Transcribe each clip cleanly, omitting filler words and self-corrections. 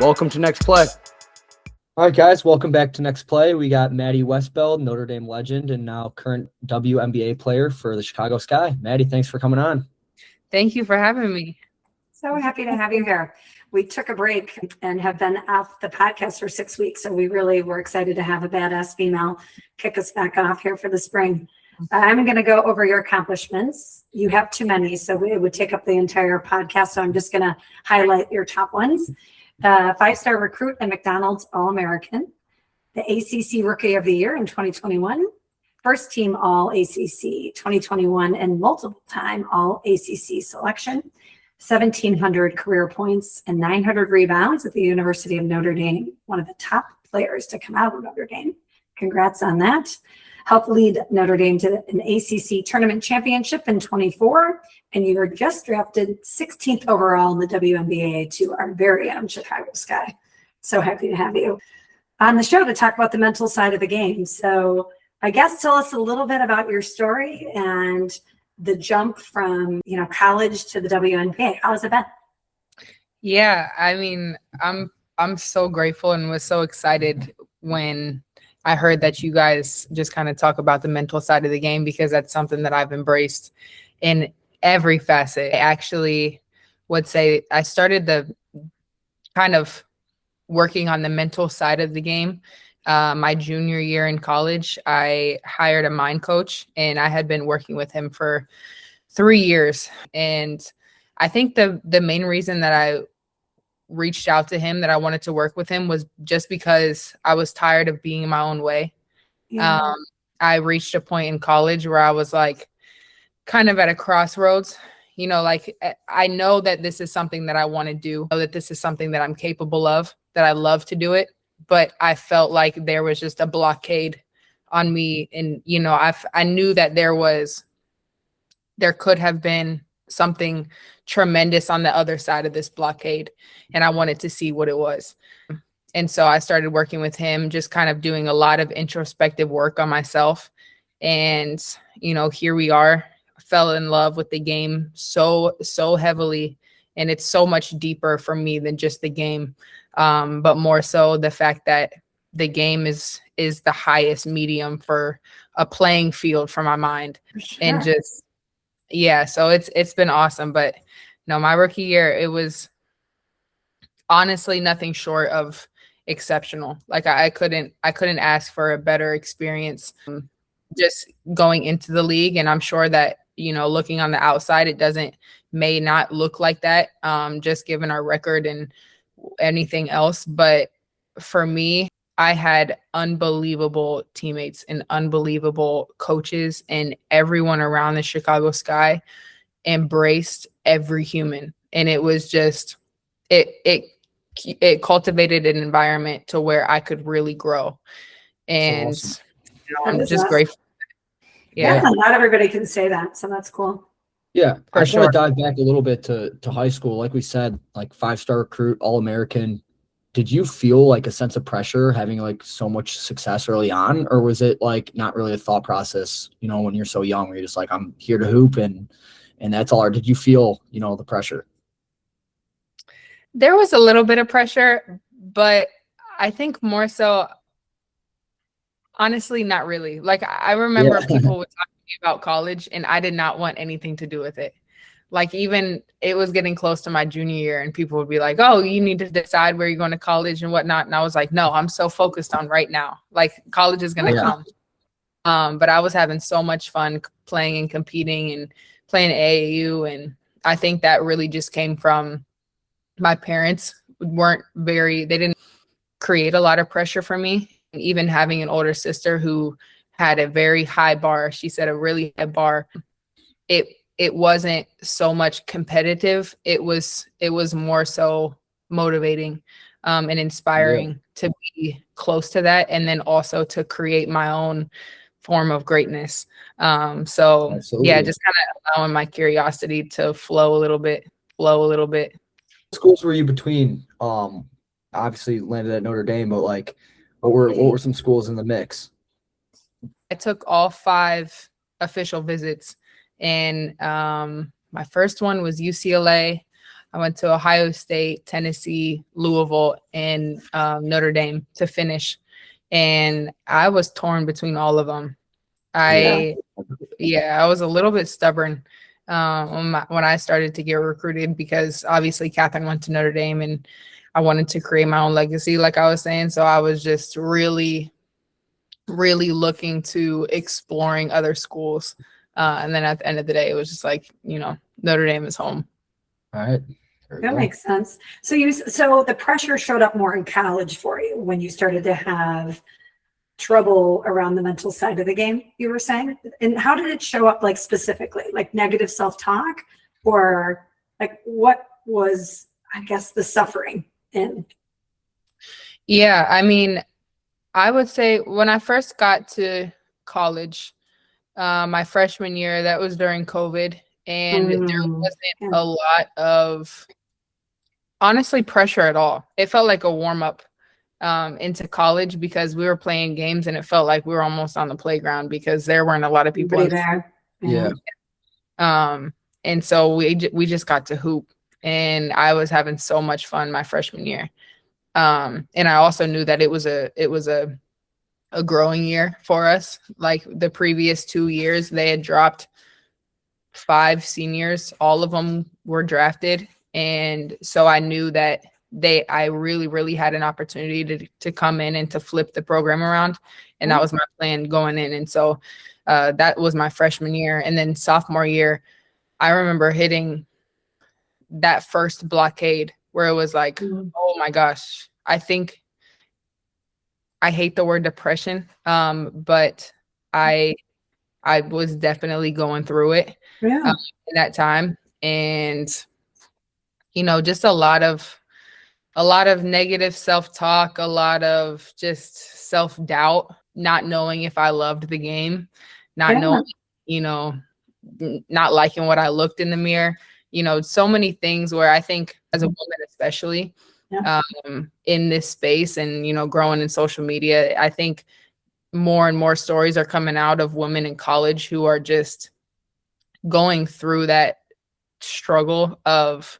Welcome to Next Play. All right, guys, welcome back to Next Play. We got Maddie Westbeld, Notre Dame legend, and now current WNBA player for the Chicago Sky. Maddie, thanks for coming on. Thank you for having me. So happy to have you here. We took a break and have been off the podcast for 6 weeks, so we really were excited to have a badass female kick us back off here for the spring. I'm going to go over your accomplishments. You have too many, so it would take up the entire podcast, so I'm just going to highlight your top ones. 5-star recruit and McDonald's All-American, the ACC Rookie of the Year in 2021, first team All-ACC 2021 and multiple-time All-ACC selection, 1,700 career points and 900 rebounds at the University of Notre Dame, one of the top players to come out of Notre Dame. Congrats on that. Helped lead Notre Dame to an ACC tournament championship in 24, and you were just drafted 16th overall in the WNBA to our very own Chicago Sky. So happy to have you on the show to talk about the mental side of the game. So I guess tell us a little bit about your story and the jump from, college to the WNBA. How has it been? Yeah, I mean, I'm so grateful and was so excited when I heard that you guys just kind of talk about the mental side of the game, because that's something that I've embraced in every facet. I actually would say I started the kind of working on the mental side of the game. My junior year in college, I hired a mind coach, and I had been working with him for 3 years. And I think the main reason that I reached out to him, that I wanted to work with him, was just because I was tired of being my own way. Yeah. I reached a point in college where I was like kind of at a crossroads, like I know that this is something that I want to do, I know that this is something that I'm capable of, that I love to do it. But I felt like there was just a blockade on me. And, I knew that there could have been something tremendous on the other side of this blockade, and I wanted to see what it was. And so I started working with him, just kind of doing a lot of introspective work on myself. And, here we are. I fell in love with the game so heavily, and it's so much deeper for me than just the game, but more so the fact that the game is the highest medium for a playing field for my mind. Sure. And just, yeah, so it's been awesome. But my rookie year, it was honestly nothing short of exceptional. Like I couldn't ask for a better experience just going into the league. And I'm sure that, looking on the outside, it may not look like that, just given our record and anything else. But for me, I had unbelievable teammates and unbelievable coaches, and everyone around the Chicago Sky embraced every human. And it was just, it cultivated an environment to where I could really grow. And awesome. I'm just grateful. Yeah, not everybody can say that. So that's cool. Yeah, I just want to dive back a little bit to high school. Like we said, like 5-star recruit, All-American. Did you feel like a sense of pressure having like so much success early on, or was it like not really a thought process, when you're so young, where you're just like, I'm here to hoop and that's all? Or did you feel, the pressure? There was a little bit of pressure, but I think more so, honestly, not really. Like I remember people would talk to me about college, and I did not want anything to do with it. Like even it was getting close to my junior year, and people would be like, oh, you need to decide where you're going to college and whatnot. And I was like, no, I'm so focused on right now. Like college is going to come. But I was having so much fun playing and competing and playing AAU. And I think that really just came from my parents they didn't create a lot of pressure for me. And even having an older sister who had a very high bar, she set a really high bar. It wasn't so much competitive. It was more so motivating and inspiring to be close to that, and then also to create my own form of greatness. So absolutely. Yeah, just kind of allowing my curiosity to flow a little bit. What schools were you between? Obviously landed at Notre Dame, but like what were some schools in the mix? I took all 5 official visits. And my first one was UCLA. I went to Ohio State, Tennessee, Louisville, and Notre Dame to finish. And I was torn between all of them. I was a little bit stubborn when I started to get recruited, because obviously Catherine went to Notre Dame and I wanted to create my own legacy, like I was saying. So I was just really, really looking to exploring other schools. And then at the end of the day, it was just like, Notre Dame is home. All right. That makes sense. So the pressure showed up more in college for you when you started to have trouble around the mental side of the game, you were saying? And how did it show up, like, specifically, like negative self-talk, or like what was, I guess, the suffering in? Yeah, I mean, I would say when I first got to college, my freshman year, that was during COVID, and there wasn't a lot of, honestly, pressure at all. It felt like a warm-up into college, because we were playing games and it felt like we were almost on the playground because there weren't a lot of people there. Yeah. And so we just got to hoop, and I was having so much fun my freshman year. And I also knew that it was a growing year for us. Like the previous 2 years, they had dropped 5 seniors. All of them were drafted. And so I knew that I really, really had an opportunity to come in and to flip the program around. And that was my plan going in. And so that was my freshman year. And then sophomore year, I remember hitting that first blockade where it was like, oh my gosh, I think I hate the word depression. But I was definitely going through it in that time. And, just a lot of negative self-talk, a lot of just self-doubt, not knowing if I loved the game, not knowing, not liking what I looked in the mirror, so many things where I think as a woman, especially in this space and, growing in social media, I think more and more stories are coming out of women in college who are just going through that struggle of,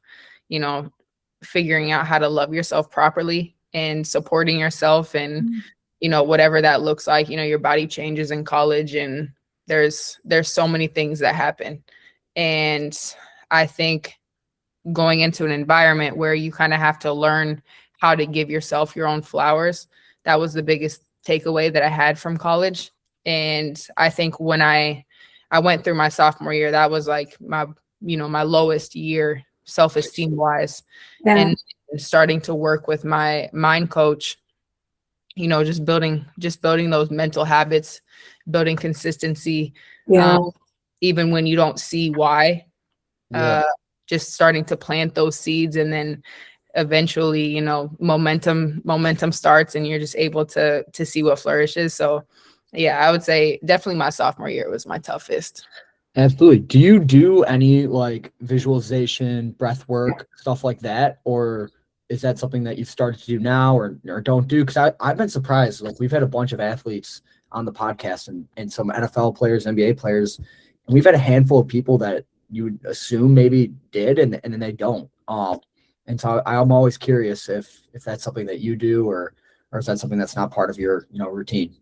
figuring out how to love yourself properly and supporting yourself and, whatever that looks like. Your body changes in college, and there's so many things that happen. And I think going into an environment where you kind of have to learn how to give yourself your own flowers, that was the biggest takeaway that I had from college. And I think when I went through my sophomore year, that was like my lowest year self-esteem wise. And starting to work with my mind coach, just building those mental habits, building consistency, even when you don't see why, just starting to plant those seeds, and then eventually, momentum starts and you're just able to see what flourishes. So yeah, I would say definitely my sophomore year was my toughest. Absolutely. Do you do any like visualization, breath work, stuff like that? Or is that something that you've started to do now or don't do? Because I've been surprised. Like, we've had a bunch of athletes on the podcast and some NFL players, NBA players, and we've had a handful of people that you would assume maybe did, and then they don't. And so I'm always curious if that's something that you do, or is that something that's not part of your routine?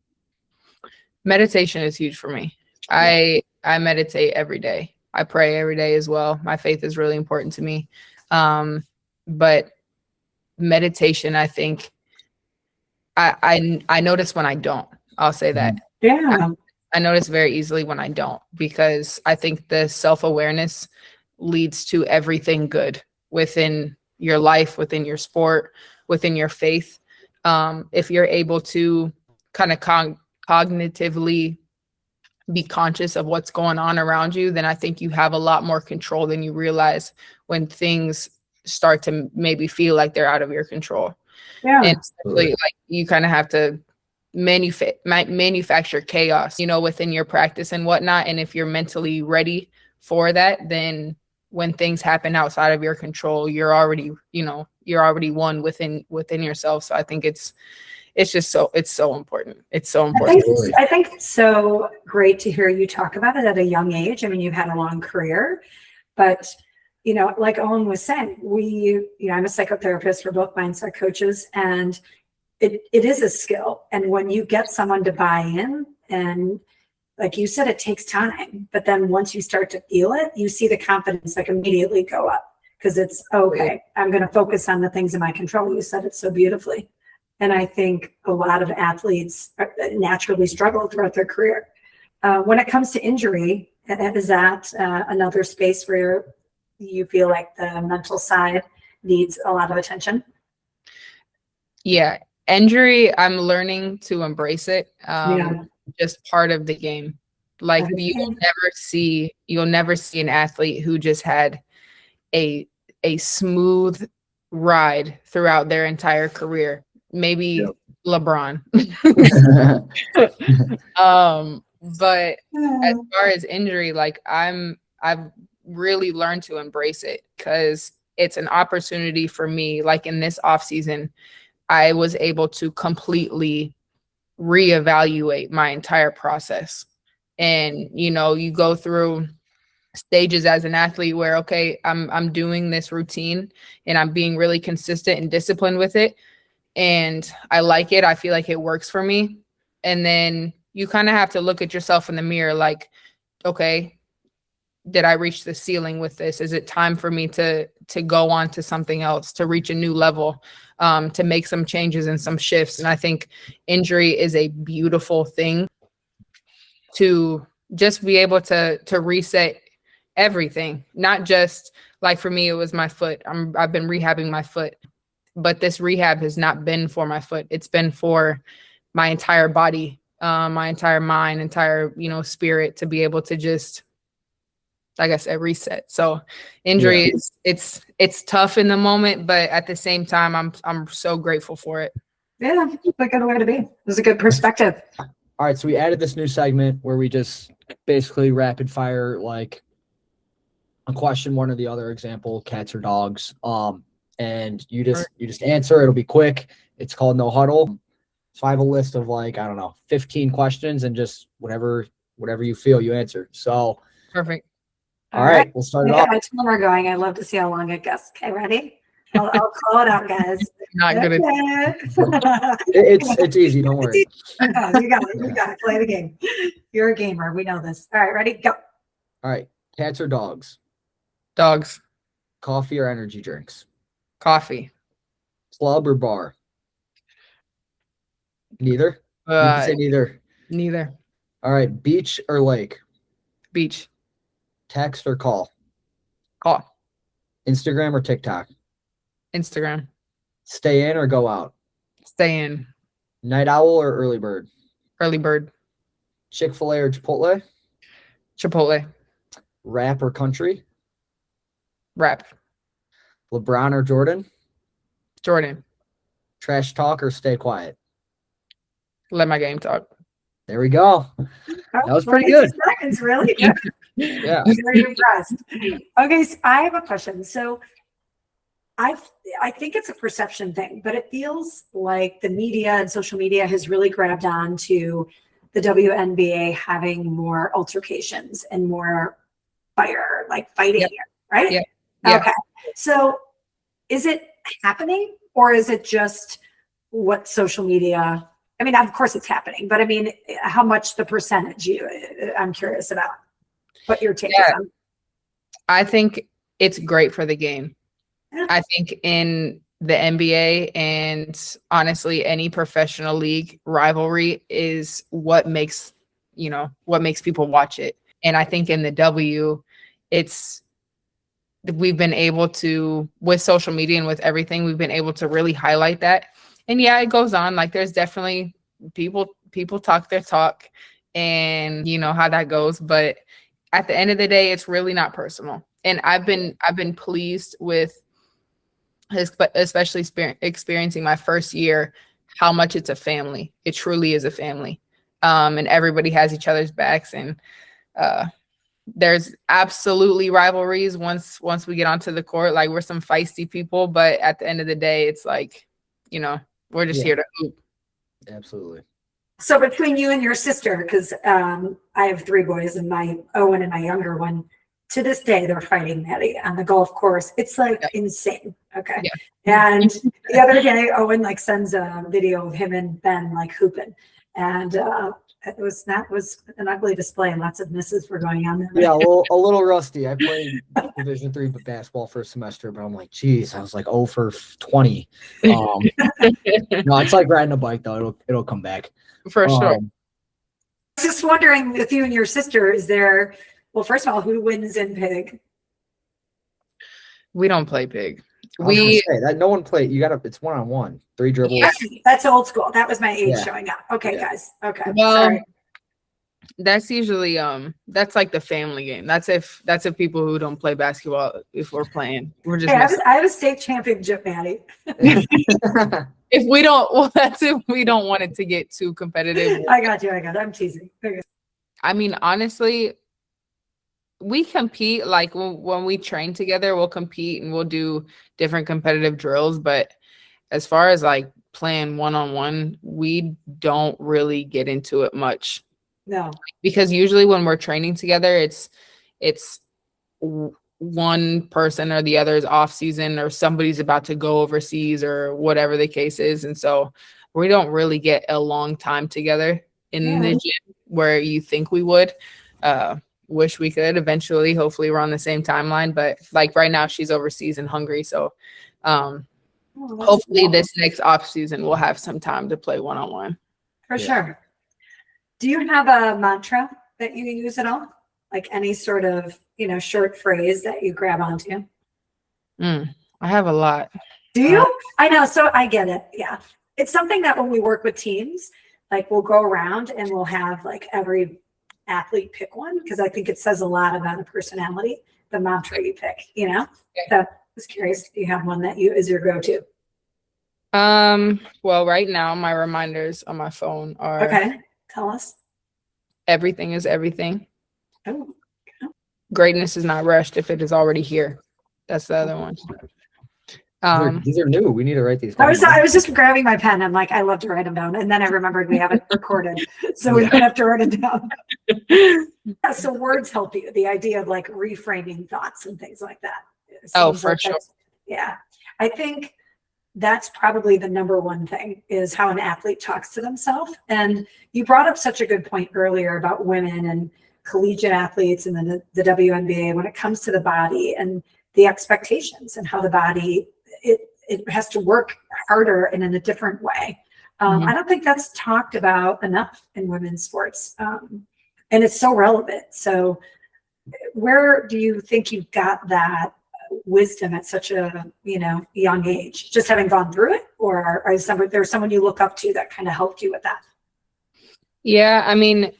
Meditation is huge for me. I meditate every day. I pray every day as well. My faith is really important to me. But meditation, I think I notice when I don't. I'll say that. Yeah. I notice very easily when I don't, because I think the self-awareness leads to everything good within your life, within your sport, within your faith. If you're able to kind of cognitively be conscious of what's going on around you, then I think you have a lot more control than you realize when things start to maybe feel like they're out of your control. Yeah. And like you kind of have to manufacture chaos, within your practice and whatnot. And if you're mentally ready for that, then when things happen outside of your control, you're already one within yourself. So I think it's so important. It's so important. I think it's so great to hear you talk about it at a young age. I mean, you've had a long career, but like Owen was saying, I'm a psychotherapist for both mindset coaches, and it is a skill. And when you get someone to buy in, and like you said, it takes time, but then once you start to feel it, you see the confidence like immediately go up, because it's okay. I'm going to focus on the things in my control. You said it so beautifully. And I think a lot of athletes naturally struggle throughout their career. When it comes to injury, is that another space where you feel like the mental side needs a lot of attention? Yeah. Injury, I'm learning to embrace it. Just part of the game. Like you'll never see an athlete who just had a smooth ride throughout their entire career. Maybe LeBron. But as far as injury, like I've really learned to embrace it, because it's an opportunity for me. Like in this off season, I was able to completely reevaluate my entire process. And, you go through stages as an athlete where, okay, I'm doing this routine and I'm being really consistent and disciplined with it. And I like it. I feel like it works for me. And then you kind of have to look at yourself in the mirror like, okay, did I reach the ceiling with this? Is it time for me to go on to something else, to reach a new level, to make some changes and some shifts? And I think injury is a beautiful thing to just be able to reset everything. Not just like, for me, it was my foot. I've been rehabbing my foot, but this rehab has not been for my foot. It's been for my entire body, my entire mind, entire, spirit, to be able to just, like I said, reset. So injury is it's tough in the moment, but at the same time, I'm so grateful for it. Yeah, it's a good way to be. It's a good perspective. All right, so we added this new segment where we just basically rapid fire like a question, one or the other, example, cats or dogs. And you just answer. It'll be quick. It's called No Huddle. So I have a list of 15 questions, and just whatever you feel, you answer. So perfect. All right, we'll start it off. My timer going. I'd love to see how long it goes. Okay, ready? I'll call it out, guys. Not good at It's easy. Don't worry. You got it. Play the game. You're a gamer. We know this. All right, ready? Go. All right, cats or dogs? Dogs. Coffee or energy drinks? Coffee. Club or bar? Neither? You can say neither. Neither. All right, beach or lake? Beach. Text or call? Call. Instagram or TikTok? Instagram. Stay in or go out? Stay in. Night owl or early bird? Early bird. Chick-fil-A or Chipotle? Chipotle. Rap or country? Rap. LeBron or Jordan? Jordan. Trash talk or stay quiet? Let my game talk. There we go. That was pretty good. Seconds, really good. Yeah. I'm very impressed. Okay, so I have a question. So I think it's a perception thing, but it feels like the media and social media has really grabbed on to the WNBA having more altercations and more fire, like fighting, right? Yeah. Okay. So is it happening, or is it just what social media? I mean, of course it's happening, but I mean, how much the percentage I'm curious about what your take is on. I think it's great for the game. Yeah. I think in the NBA and honestly any professional league, rivalry is what makes people watch it. And I think in the W, we've been able to, with social media and with everything, we've been able to really highlight that. And yeah, it goes on. Like there's definitely people talk their talk, and you know how that goes. But at the end of the day, it's really not personal. And I've been pleased with, especially experiencing my first year, how much it's a family. It truly is a family. And everybody has each other's backs. And there's absolutely rivalries once we get onto the court. Like we're some feisty people, but at the end of the day, it's like, we're just here to hoop. Absolutely. So between you and your sister, because I have 3 boys, and my Owen and my younger one, to this day, they're fighting Maddy on the golf course. It's like insane. Okay. Yeah. And the other day, Owen like sends a video of him and Ben like hooping. And that was an ugly display, and lots of misses were going on there. Yeah, a little rusty. I played Division III basketball for a semester, but I'm like, geez, I was like 0 for 20. No, it's like riding a bike though. It'll come back. For sure. I was just wondering with you and your sister, is there, well, first of all, who wins in pig? We don't play pig. Say that no one play. It's 1-on-1, 3 dribbles. Yeah, that's old school. That was my age showing up. Okay, guys. Okay. Well, sorry. That's usually that's like the family game. That's if people who don't play basketball, if we're playing, we're just. Hey, I have a state championship, Maddy. If we don't, well, that's if we don't want it to get too competitive. I got you. I'm teasing. Okay. I mean, honestly, we compete. Like when we train together, we'll compete and we'll do different competitive drills. But as far as like playing 1-on-1, we don't really get into it much. No, because usually when we're training together, it's one person or the other is off season, or somebody's about to go overseas, or whatever the case is, and so we don't really get a long time together in the gym where you think we would. Wish we could eventually. Hopefully, we're on the same timeline, but like right now, she's overseas and hungry, so hopefully this next off season we'll have some time to play 1-on-1. For sure. Do you have a mantra that you use at all? Like any sort of, short phrase that you grab onto? I have a lot. Do you? I know. So I get it. Yeah. It's something that when we work with teams, like we'll go around and we'll have like every athlete pick one, because I think it says a lot about a personality, the mantra you pick, So I was curious if you have one that is your go-to. Well, right now my reminders on my phone are okay. Tell us. Everything is everything. Oh. Greatness is not rushed if it is already here. That's the other one. These are new. We need to write these down. I was just grabbing my pen. I'm like, I love to write them down. And then I remembered we haven't recorded, so we don't have to write it down. Yeah, so words help you. The idea of like reframing thoughts and things like that. For sure. Yeah. I think that's probably the number one thing, is how an athlete talks to themselves. And you brought up such a good point earlier about women and collegiate athletes and then the WNBA when it comes to the body and the expectations and how the body, it has to work harder and in a different way. I don't think that's talked about enough in women's sports. And it's so relevant. So where do you think you've got that wisdom at such a young age, just having gone through it, or is there's someone you look up to that kind of helped you with that? Yeah, I mean,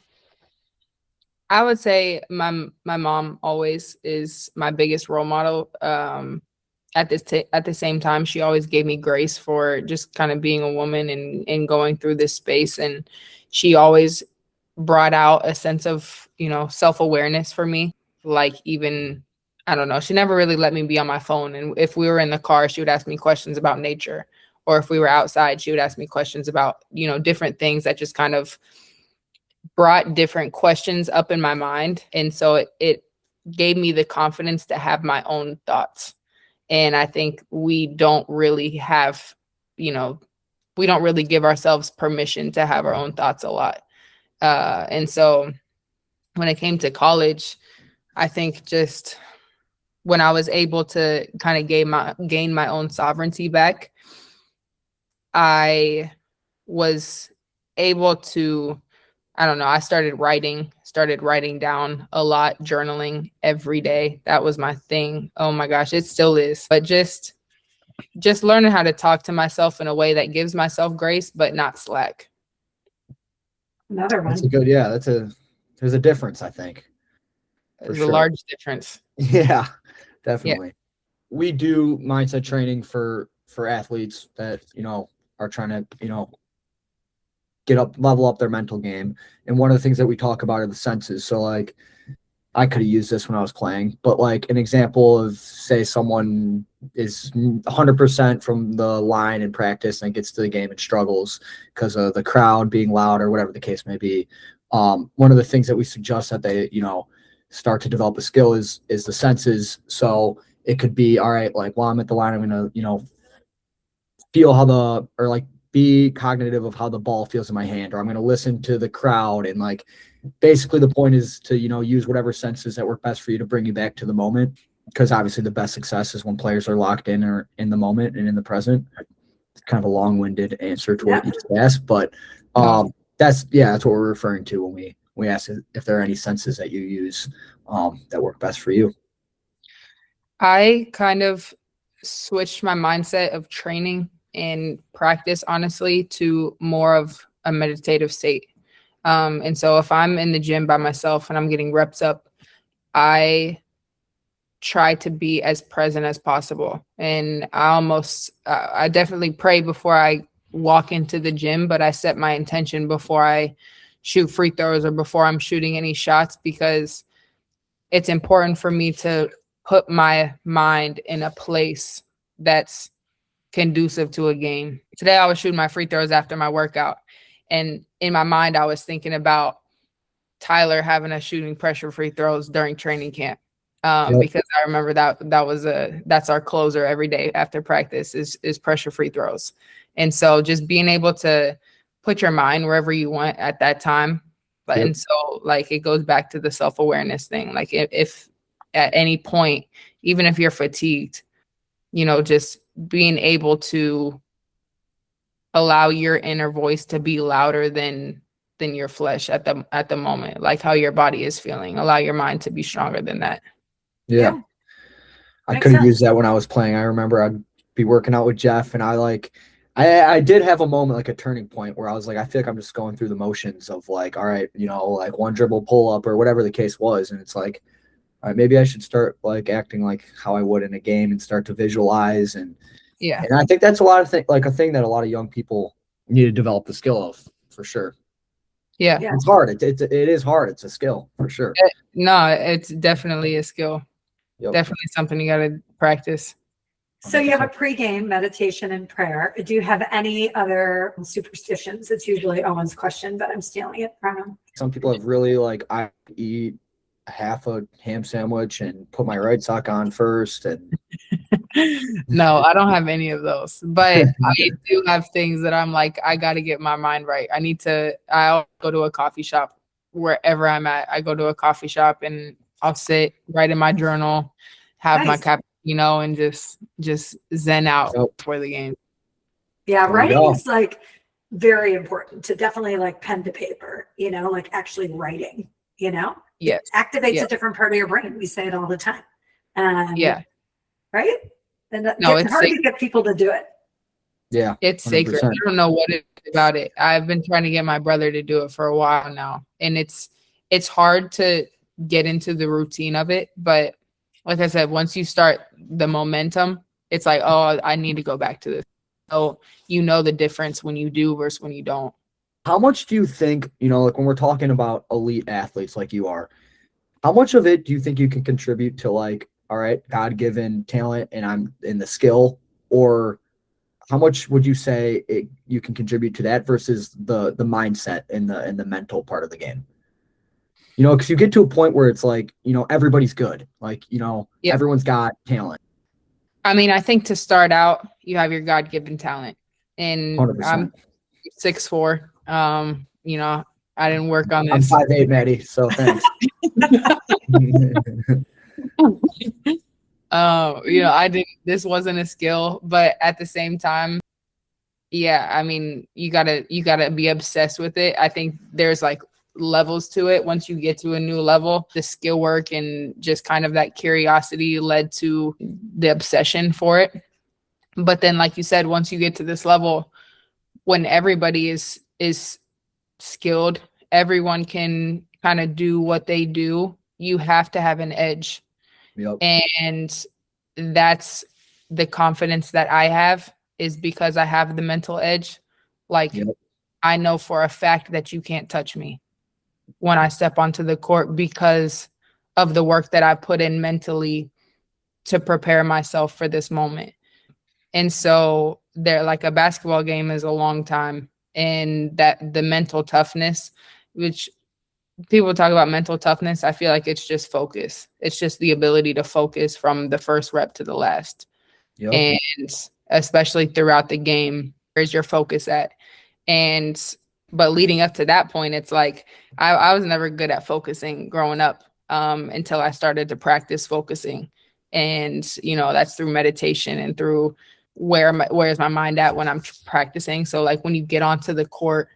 I would say my mom always is my biggest role model. At the same time, she always gave me grace for just kind of being a woman and going through this space, and she always brought out a sense of self-awareness for me. Like, even I don't know, she never really let me be on my phone. And if we were in the car, she would ask me questions about nature. Or if we were outside, she would ask me questions about, different things that just kind of brought different questions up in my mind. And so it gave me the confidence to have my own thoughts. And I think we don't really have, we don't really give ourselves permission to have our own thoughts a lot. And so when it came to college, I think just when I was able to kind of gain my own sovereignty back, I was able to, I started writing down a lot, journaling every day. That was my thing. Oh my gosh, it still is. But just learning how to talk to myself in a way that gives myself grace, but not slack. Another one. That's a good, there's a difference, I think. There's a large difference. Yeah, definitely. Yeah. We do mindset training for athletes that, are trying to, level up their mental game. And one of the things that we talk about are the senses. So like, I could have used this when I was playing, but like an example of, say, someone is 100% from the line in practice and gets to the game and struggles because of the crowd being loud or whatever the case may be. One of the things that we suggest that they, start to develop a skill is the senses. So it could be, all right, like while I'm at the line, I'm going to, feel how be cognitive of how the ball feels in my hand, or I'm going to listen to the crowd. And like, basically the point is to, use whatever senses that work best for you to bring you back to the moment. Because obviously the best success is when players are locked in or in the moment and in the present. It's kind of a long-winded answer to what you just asked, but that's what we're referring to when we ask if there are any senses that you use that work best for you. I kind of switched my mindset of training and practice, honestly, to more of a meditative state. And so if I'm in the gym by myself and I'm getting reps up, I try to be as present as possible. And I definitely pray before I walk into the gym, but I set my intention before I shoot free throws or before I'm shooting any shots, because it's important for me to put my mind in a place that's conducive to a game. Today I was shooting my free throws after my workout, and in my mind I was thinking about Tyler having us shooting pressure free throws during training camp. Because I remember that's our closer every day after practice is pressure free throws. And so just being able to put your mind wherever you want at that time. And so like, it goes back to the self-awareness thing. Like if at any point, even if you're fatigued, just being able to allow your inner voice to be louder than your flesh at the moment, like how your body is feeling, allow your mind to be stronger than that. Yeah. I could have used that when I was playing. I remember I'd be working out with Jeff, and I did have a moment, like a turning point, where I was like, I feel like I'm just going through the motions of like, all right, like one dribble pull up or whatever the case was. And it's like, all right, maybe I should start like acting like how I would in a game and start to visualize. And I think that's a thing that a lot of young people need to develop the skill of, for sure. Yeah. It's hard. It is hard. It's a skill for sure. It's definitely a skill. Yep. Definitely something you got to practice. So you have a pregame meditation and prayer. Do you have any other superstitions? It's usually Owen's question, but I'm stealing it from him. Some people have really I eat half a ham sandwich and put my right sock on first. And no, I don't have any of those, but I do have things that I'm like, I got to get my mind right. I'll go to a coffee shop wherever I'm at. I go to a coffee shop and I'll sit, write in my journal, have my cappuccino, and just zen out for the game. Yeah, writing is like very important to definitely like pen to paper, like actually writing, Yes. It activates a different part of your brain. We say it all the time. Right? And it's hard to get people to do it. Yeah. It's 100%. Sacred. I don't know what it is about it. I've been trying to get my brother to do it for a while now. And it's hard to get into the routine of it. But like I said, once you start the momentum, it's like, oh, I need to go back to this. So the difference when you do versus when you don't. How much do you think, like when we're talking about elite athletes like you are, how much of it do you think you can contribute to like, all right, God-given talent and I'm in the skill, or how much would you say you can contribute to that versus the mindset and the mental part of the game? Because you get to a point where it's like, everybody's good. Like, everyone's got talent. I mean, I think to start out, you have your God-given talent. And 100%. I'm 6'4". I didn't work on this. I'm 5'8", Maddy, so thanks. This wasn't a skill, but at the same time, I mean, you gotta be obsessed with it. I think there's like levels to it. Once you get to a new level, the skill work and just kind of that curiosity led to the obsession for it. But then, like you said, once you get to this level, when everybody is skilled, everyone can kind of do what they do. You have to have an edge. Yep. And that's the confidence that I have, is because I have the mental edge. Like, I know for a fact that you can't touch me when I step onto the court because of the work that I put in mentally to prepare myself for this moment. And so like a basketball game is a long time, and that the mental toughness, which people talk about mental toughness, I feel like it's just focus. It's just the ability to focus from the first rep to the last. Yep. And especially throughout the game, where's your focus at? But leading up to that point, it's like I was never good at focusing growing up until I started to practice focusing. And, that's through meditation and through where's my mind at when I'm practicing. So like when you get onto the court,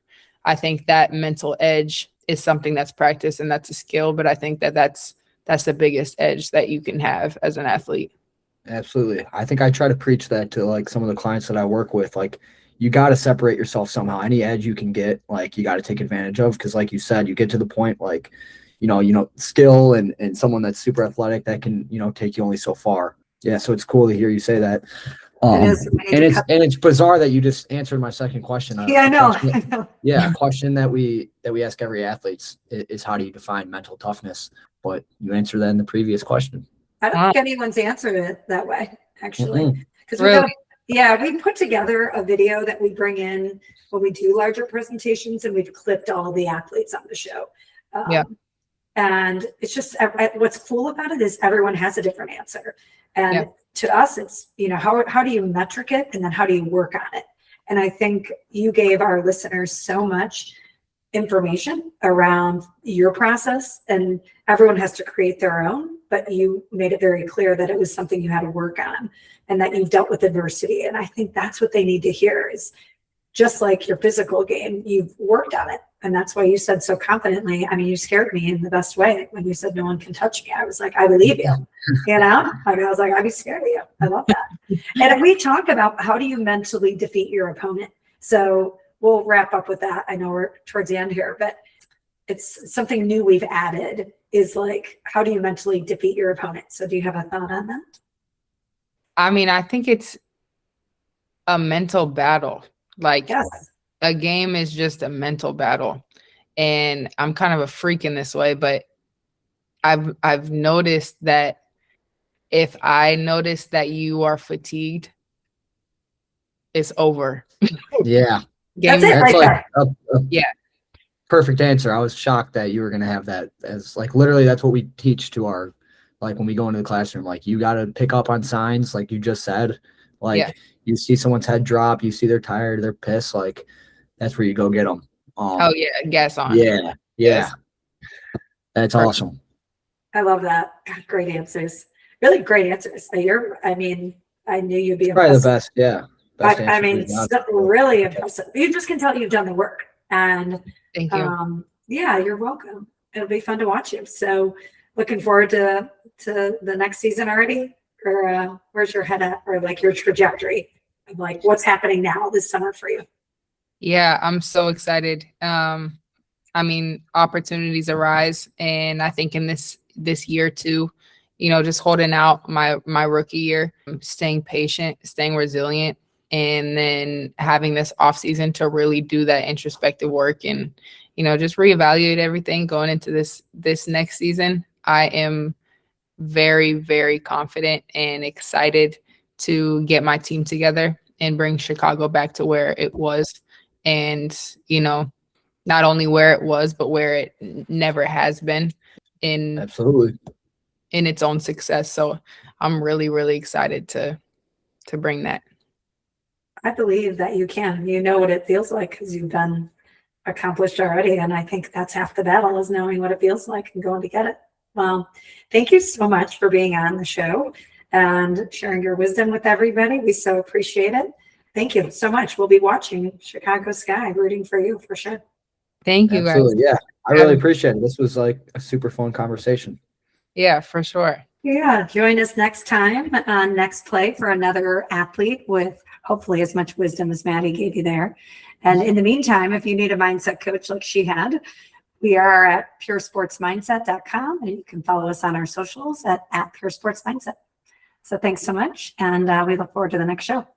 I think that mental edge is something that's practiced and that's a skill. But I think that's the biggest edge that you can have as an athlete. Absolutely. I think I try to preach that to like some of the clients that I work with. Like, you got to separate yourself somehow. Any edge you can get, like, you got to take advantage of. Because like you said, you get to the point like, skill and someone that's super athletic that can, take you only so far. Yeah. So it's cool to hear you say that. It's bizarre that you just answered my second question. Yeah, I know. Yeah. A question that we ask every athlete is how do you define mental toughness? But you answered that in the previous question. I don't think anyone's answered it that way, actually. Because we put together a video that we bring in when we do larger presentations, and we've clipped all the athletes on the show. And it's just, what's cool about it is everyone has a different answer. And to us, it's, how do you metric it? And then how do you work on it? And I think you gave our listeners so much information around your process, and everyone has to create their own, but you made it very clear that it was something you had to work on and that you've dealt with adversity. And I think that's what they need to hear, is just like your physical game, you've worked on it. And that's why you said so confidently, I mean, you scared me in the best way when you said no one can touch me. I was like, I believe you, I was like, I'd be scared of you. I love that. And we talk about how do you mentally defeat your opponent. So we'll wrap up with that. I know we're towards the end here, but it's something new we've added, is like, how do you mentally defeat your opponent? So do you have a thought on that? I mean, I think it's a mental battle. Like, a game is just a mental battle. And I'm kind of a freak in this way, but I've noticed that if I notice that you are fatigued, it's over. Yeah. That's it right there. Perfect answer. I was shocked that you were going to have that as like, literally that's what we teach to our, like when we go into the classroom, like you got to pick up on signs, like you just said, like you see someone's head drop, you see they're tired, they're pissed, like that's where you go get them. Gas on. Yeah. Yes. That's awesome. I love that. God, great answers. Really great answers. I knew you'd be probably impressed. the best. Yeah. Really impressive. You just can tell you've done the work. And thank you. You're welcome. It'll be fun to watch you. So looking forward to the next season already. Or where's your head at, or like your trajectory of like what's happening now this summer for you? Yeah, I'm so excited. Opportunities arise, and I think in this year too, just holding out my rookie year, staying patient, staying resilient, and then having this off season to really do that introspective work and just reevaluate everything going into this next season. I am very, very confident and excited to get my team together and bring Chicago back to where it was. And, not only where it was, but where it never has been absolutely in its own success. So I'm really, really excited to bring that. I believe that you can, what it feels like because you've been accomplished already. And I think that's half the battle, is knowing what it feels like and going to get it. Well, thank you so much for being on the show and sharing your wisdom with everybody. We so appreciate it. Thank you so much. We'll be watching Chicago Sky, rooting for you for sure. Thank you, absolutely, guys. Yeah, I really appreciate it. This was like a super fun conversation. Yeah, for sure. Yeah, join us next time on Next Play for another athlete with hopefully as much wisdom as Maddy gave you there. And in the meantime, if you need a mindset coach like she had, we are at puresportsmindset.com, and you can follow us on our socials at puresportsmindset. So thanks so much, and we look forward to the next show.